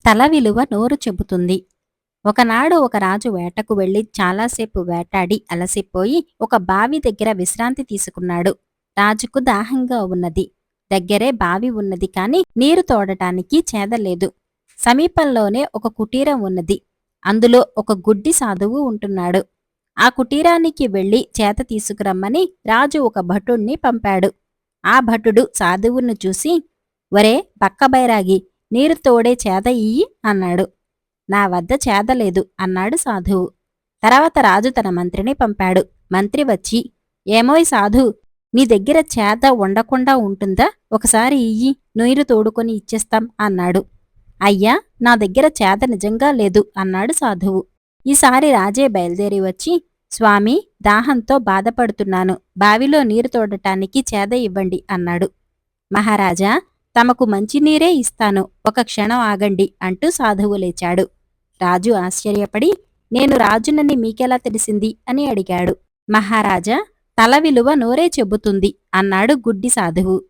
తల విలువ నోరు చెబుతుంది. ఒకనాడు ఒక రాజు వేటకు వెళ్లి చాలాసేపు వేటాడి అలసిపోయి ఒక బావి దగ్గర విశ్రాంతి తీసుకున్నాడు. రాజుకు దాహంగా ఉన్నది. దగ్గరే బావి ఉన్నది కాని నీరు తోడటానికి చేదలేదు. సమీపంలోనే ఒక కుటీరం ఉన్నది. అందులో ఒక గుడ్డి సాధువు ఉంటున్నాడు. ఆ కుటీరానికి వెళ్లి చేత తీసుకురమ్మని రాజు ఒక భటుణ్ణి పంపాడు. ఆ భటుడు సాధువును చూసి, "ఒరే బక్కబైరాగి, నీరు తోడే చేద ఇయ్యి" అన్నాడు. "నా వద్ద చేదలేదు" అన్నాడు సాధువు. తర్వాత రాజు తన మంత్రిని పంపాడు. మంత్రి వచ్చి, "ఏమోయ్ సాధు, నీ దగ్గర చేద ఉండకుండా ఉంటుందా? ఒకసారి ఇయ్యి, నీరు తోడుకొని ఇచ్చేస్తాం" అన్నాడు. "అయ్యా, నా దగ్గర చేద నిజంగా లేదు" అన్నాడు సాధువు. ఈసారి రాజే బయలుదేరి వచ్చి, "స్వామీ, దాహంతో బాధపడుతున్నాను, బావిలో నీరు తోడటానికి చేద ఇవ్వండి" అన్నాడు. "మహారాజా, తమకు మంచినీరే ఇస్తాను, ఒక క్షణం ఆగండి" అంటూ సాధువు లేచాడు. రాజు ఆశ్చర్యపడి, "నేను రాజునని మీకెలా తెలిసింది" అని అడిగాడు. "మహారాజా, తల విలువ నోరే చెబుతుంది" అన్నాడు గుడ్డి సాధువు.